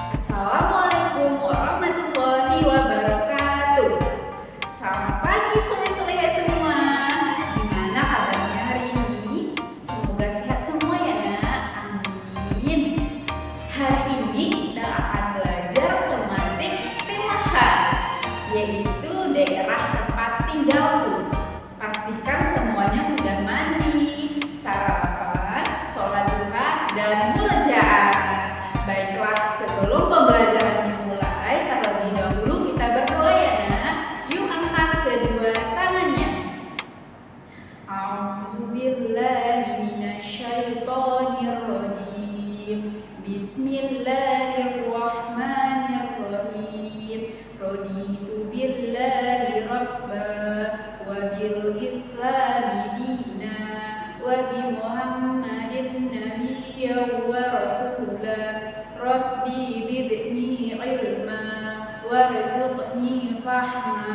Assalamualaikum warahmatullahi wabarakatuh. Selamat pagi soleh-soleha semua. Gimana kabarnya hari ini? Semoga sehat semua ya nak. Amin. Hari ini kita akan belajar tematik tema H, yaitu daerah tempat tinggalku. Pastikan semuanya sudah mandi, sarapan, sholat duha, dan murojaah. Baiklah, sebelum pembelajaran dimulai, terlebih dahulu kita berdoa ya nak. Yuk angkat kedua tangannya. A'udzubillahi minasyaitonirrajim. Bismillahirrahmanirrahim. Raditu billahi rabba wa bil islami dina wa bi Muhammadin nabiyyan wa rasulah. Rabbi zidni ilma warzuqni fahma.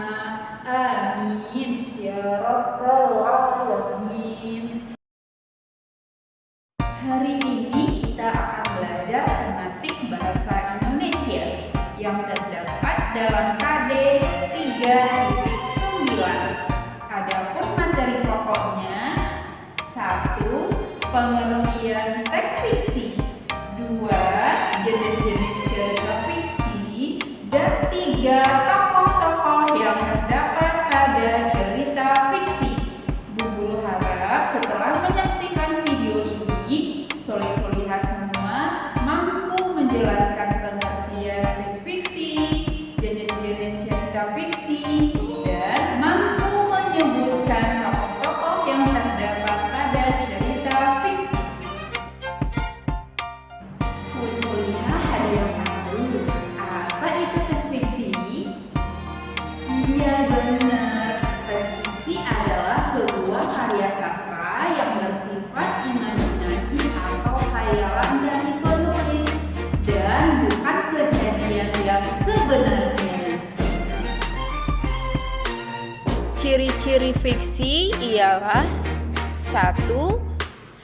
Amin ya rabbal alamin. Hari ini kita akan belajar tematik bahasa Indonesia yang terdapat dalam KD 3.9. Adapun materi pokoknya: 1. Pengertian teks fiksi, 2. jenis-jenis cerita fiksi, dan 3. tokoh-tokoh yang terdapat pada cerita fiksi. Bu Guru harap setelah menyaksikan video ini, soleh-solehah semua mampu menjelaskan pengertian teks fiksi, jenis-jenis cerita fiksi, dan mampu menyebutkan tokoh-tokoh yang terdapat pada cerita fiksi. Soleh-solehah ada yang tahu apa itu teks fiksi? Iya benar, teks fiksi adalah sebuah karya sastra yang bersifat imajinasi atau khayalan dari penulis dan bukan kejadian yang sebenarnya. Ciri-ciri fiksi ialah 1.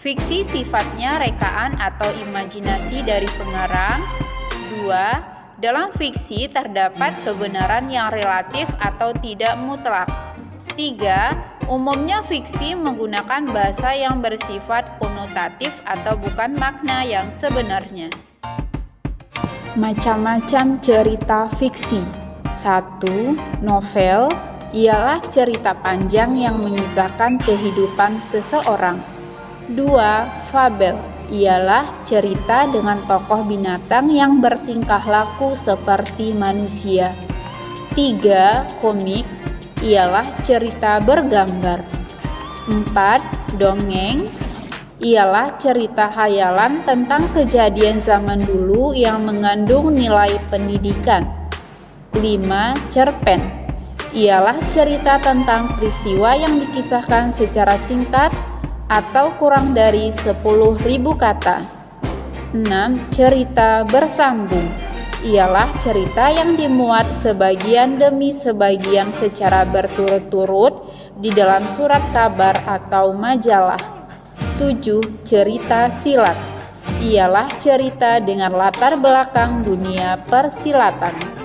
Fiksi sifatnya rekaan atau imajinasi dari pengarang. 2. Dalam fiksi terdapat kebenaran yang relatif atau tidak mutlak. 3. Umumnya fiksi menggunakan bahasa yang bersifat konotatif atau bukan makna yang sebenarnya. Macam-macam cerita fiksi. 1. Novel ialah cerita panjang yang mengisahkan kehidupan seseorang. 2. Fabel ialah cerita dengan tokoh binatang yang bertingkah laku seperti manusia. 3. Komik ialah cerita bergambar. 4. Dongeng ialah cerita khayalan tentang kejadian zaman dulu yang mengandung nilai pendidikan. 5. Cerpen ialah cerita tentang peristiwa yang dikisahkan secara singkat atau kurang dari 10.000 kata. 6. Cerita bersambung ialah cerita yang dimuat sebagian demi sebagian secara berturut-turut di dalam surat kabar atau majalah. 7. Cerita silat ialah cerita dengan latar belakang dunia persilatan.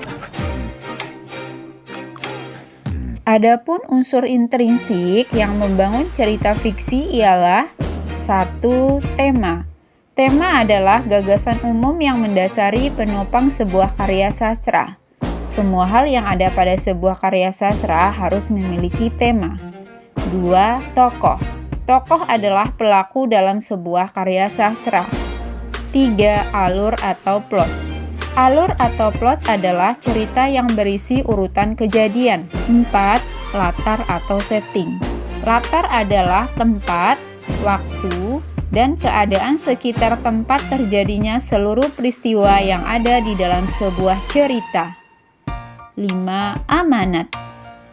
Adapun unsur intrinsik yang membangun cerita fiksi ialah 1. Tema. Tema adalah gagasan umum yang mendasari penopang sebuah karya sastra. Semua hal yang ada pada sebuah karya sastra harus memiliki tema. 2. Tokoh. Tokoh adalah pelaku dalam sebuah karya sastra. 3. Alur atau plot. Alur atau plot adalah cerita yang berisi urutan kejadian. 4. Latar atau setting. Latar adalah tempat, waktu, dan keadaan sekitar tempat terjadinya seluruh peristiwa yang ada di dalam sebuah cerita. 5. Amanat.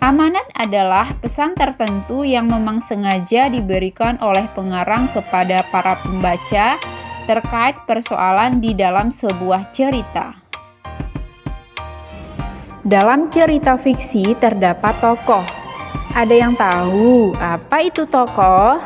Amanat adalah pesan tertentu yang memang sengaja diberikan oleh pengarang kepada para pembaca terkait persoalan di dalam sebuah cerita. Dalam cerita fiksi terdapat tokoh. Ada yang tahu apa itu tokoh?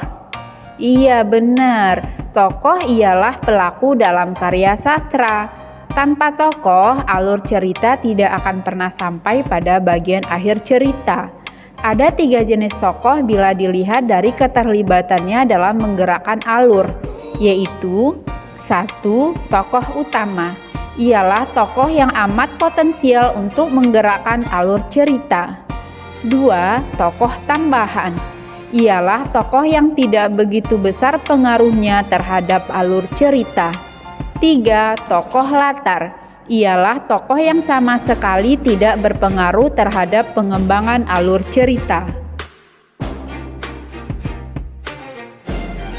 Iya benar, tokoh ialah pelaku dalam karya sastra. Tanpa tokoh, alur cerita tidak akan pernah sampai pada bagian akhir cerita. Ada 3 jenis tokoh bila dilihat dari keterlibatannya dalam menggerakkan alur, yaitu 1. Tokoh utama. Ialah tokoh yang amat potensial untuk menggerakkan alur cerita. 2. Tokoh tambahan. Ialah tokoh yang tidak begitu besar pengaruhnya terhadap alur cerita. 3. Tokoh latar. Ialah tokoh yang sama sekali tidak berpengaruh terhadap pengembangan alur cerita.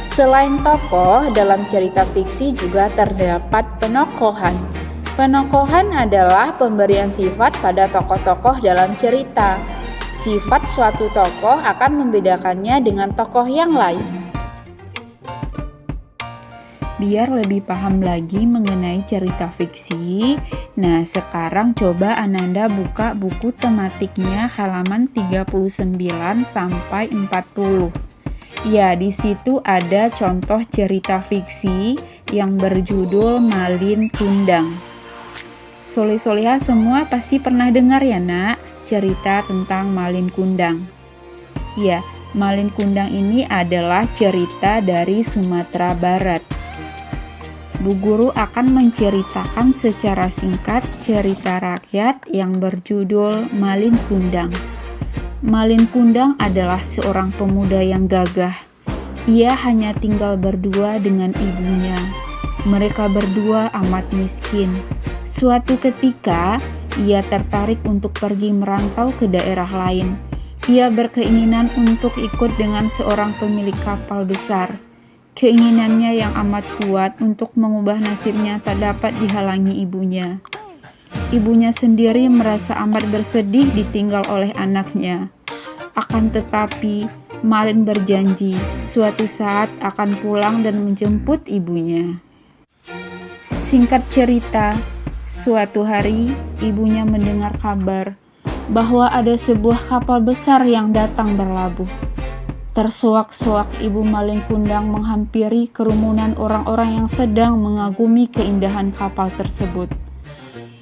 Selain tokoh, dalam cerita fiksi juga terdapat penokohan. Penokohan adalah pemberian sifat pada tokoh-tokoh dalam cerita. Sifat suatu tokoh akan membedakannya dengan tokoh yang lain. Biar lebih paham lagi mengenai cerita fiksi, nah sekarang coba Ananda buka buku tematiknya halaman 39 sampai 40. Ya, di situ ada contoh cerita fiksi yang berjudul Malin Kundang. Soleh-soleha semua pasti pernah dengar ya nak, cerita tentang Malin Kundang. Ya, Malin Kundang ini adalah cerita dari Sumatera Barat. Bu Guru akan menceritakan secara singkat cerita rakyat yang berjudul Malin Kundang. Malin Kundang adalah seorang pemuda yang gagah. Ia hanya tinggal berdua dengan ibunya. Mereka berdua amat miskin. Suatu ketika, ia tertarik untuk pergi merantau ke daerah lain. Ia berkeinginan untuk ikut dengan seorang pemilik kapal besar. Keinginannya yang amat kuat untuk mengubah nasibnya tak dapat dihalangi ibunya. Ibunya sendiri merasa amat bersedih ditinggal oleh anaknya. Akan tetapi, Malin berjanji suatu saat akan pulang dan menjemput ibunya. Singkat cerita, suatu hari ibunya mendengar kabar bahwa ada sebuah kapal besar yang datang berlabuh. Tersoak-soak ibu Malin Kundang menghampiri kerumunan orang-orang yang sedang mengagumi keindahan kapal tersebut.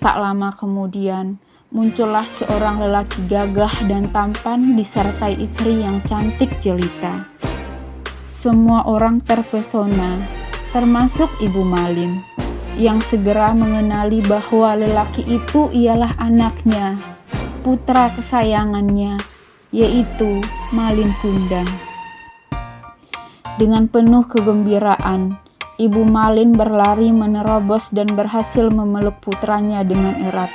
Tak lama kemudian, muncullah seorang lelaki gagah dan tampan disertai istri yang cantik jelita. Semua orang terpesona, termasuk ibu Malin, yang segera mengenali bahwa lelaki itu ialah anaknya, putra kesayangannya, yaitu Malin Kundang. Dengan penuh kegembiraan, ibu Malin berlari menerobos dan berhasil memeluk putranya dengan erat.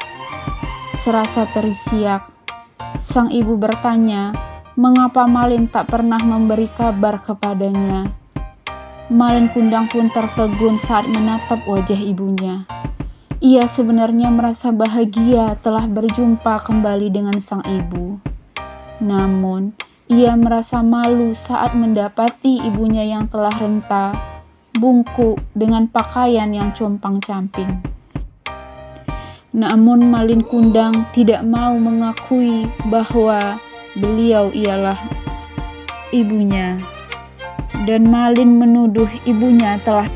Serasa terisiak, sang ibu bertanya, mengapa Malin tak pernah memberi kabar kepadanya. Malin Kundang pun tertegun saat menatap wajah ibunya. Ia sebenarnya merasa bahagia telah berjumpa kembali dengan sang ibu. Namun, ia merasa malu saat mendapati ibunya yang telah renta, bungkuk dengan pakaian yang compang-camping. Namun Malin Kundang tidak mau mengakui bahwa beliau ialah ibunya. Dan Malin menuduh ibunya telah.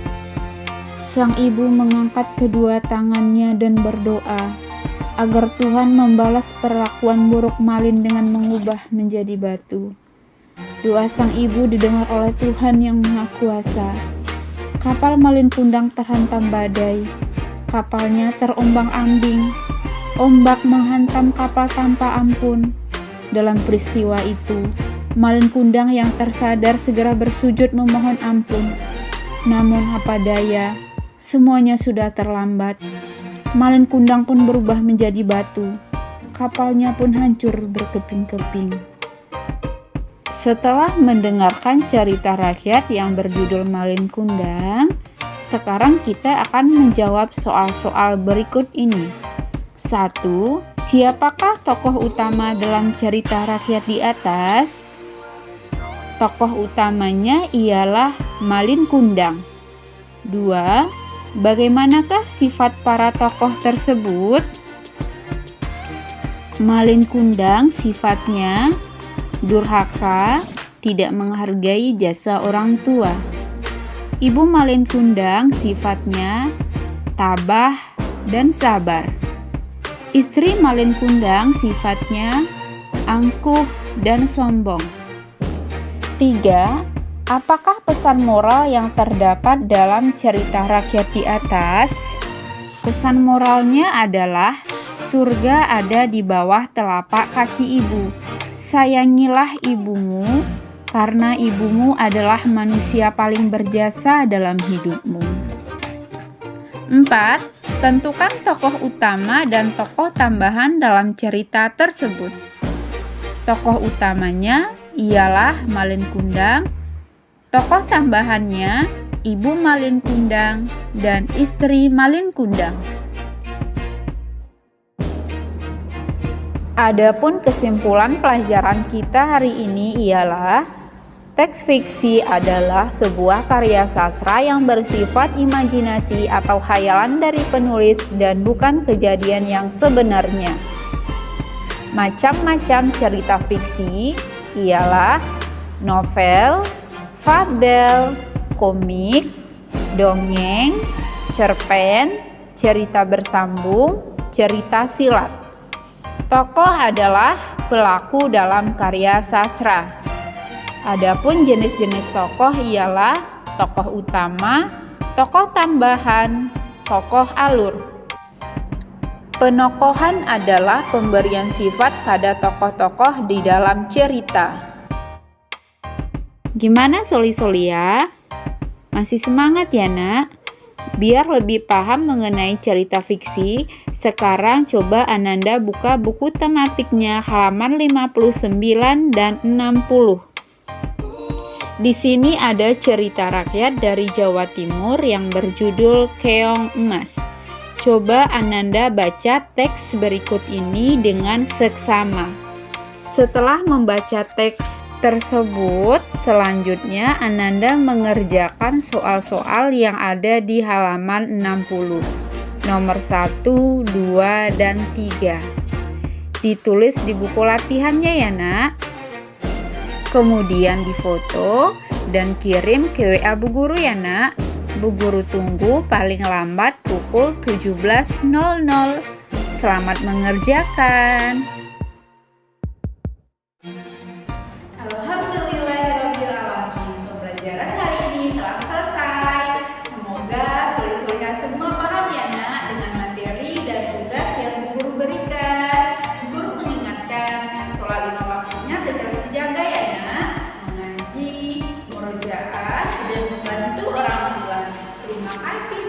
Sang ibu mengangkat kedua tangannya dan berdoa agar Tuhan membalas perlakuan buruk Malin dengan mengubah menjadi batu. Doa sang ibu didengar oleh Tuhan yang Maha Kuasa. Kapal Malin Kundang terhantam badai. Kapalnya terombang-ambing. Ombak menghantam kapal tanpa ampun. Dalam peristiwa itu, Malin Kundang yang tersadar segera bersujud memohon ampun. Namun apa daya, semuanya sudah terlambat. Malin Kundang pun berubah menjadi batu. Kapalnya pun hancur berkeping-keping. Setelah mendengarkan cerita rakyat yang berjudul Malin Kundang, sekarang kita akan menjawab soal-soal berikut ini. 1. Siapakah tokoh utama dalam cerita rakyat di atas? Tokoh utamanya ialah Malin Kundang. 2. Bagaimanakah sifat para tokoh tersebut? Malin Kundang sifatnya durhaka, tidak menghargai jasa orang tua. Ibu Malin Kundang sifatnya tabah, dan sabar. Istri Malin Kundang sifatnya angkuh dan sombong. 3. Apakah pesan moral yang terdapat dalam cerita rakyat di atas? Pesan moralnya adalah surga ada di bawah telapak kaki ibu. Sayangilah ibumu karena ibumu adalah manusia paling berjasa dalam hidupmu. 4. Tentukan tokoh utama dan tokoh tambahan dalam cerita tersebut. Tokoh utamanya ialah Malin Kundang, tokoh tambahannya Ibu Malin Kundang dan istri Malin Kundang. Adapun kesimpulan pelajaran kita hari ini ialah teks fiksi adalah sebuah karya sastra yang bersifat imajinasi atau khayalan dari penulis dan bukan kejadian yang sebenarnya. Macam-macam cerita fiksi ialah novel, fabel, komik, dongeng, cerpen, cerita bersambung, cerita silat. Tokoh adalah pelaku dalam karya sastra. Adapun jenis-jenis tokoh ialah tokoh utama, tokoh tambahan, tokoh alur. Penokohan adalah pemberian sifat pada tokoh-tokoh di dalam cerita. Gimana Soli-Soli ya? Masih semangat ya nak? Biar lebih paham mengenai cerita fiksi, sekarang coba Ananda buka buku tematiknya halaman 59 dan 60. Di sini ada cerita rakyat dari Jawa Timur yang berjudul Keong Emas. Coba Ananda baca teks berikut ini dengan seksama. Setelah membaca teks tersebut, selanjutnya Ananda mengerjakan soal-soal yang ada di halaman 60. Nomor 1, 2, dan 3. Ditulis di buku latihannya ya nak. Kemudian difoto dan kirim ke WA Bu Guru ya nak. Bu Guru tunggu paling lambat pukul 17.00. Selamat mengerjakan. Alhamdulillahirrabbilalamin. Pembelajaran hari ini telah selesai. Semoga Soli-Soli semua paham ya nak dengan materi dan tugas yang Bu Guru berikan. Bu Guru mengingatkan sholat 5 waktunya tegak dijaga ya nak. Mengaji, murojaah, dan membantu orang tua. Terima kasih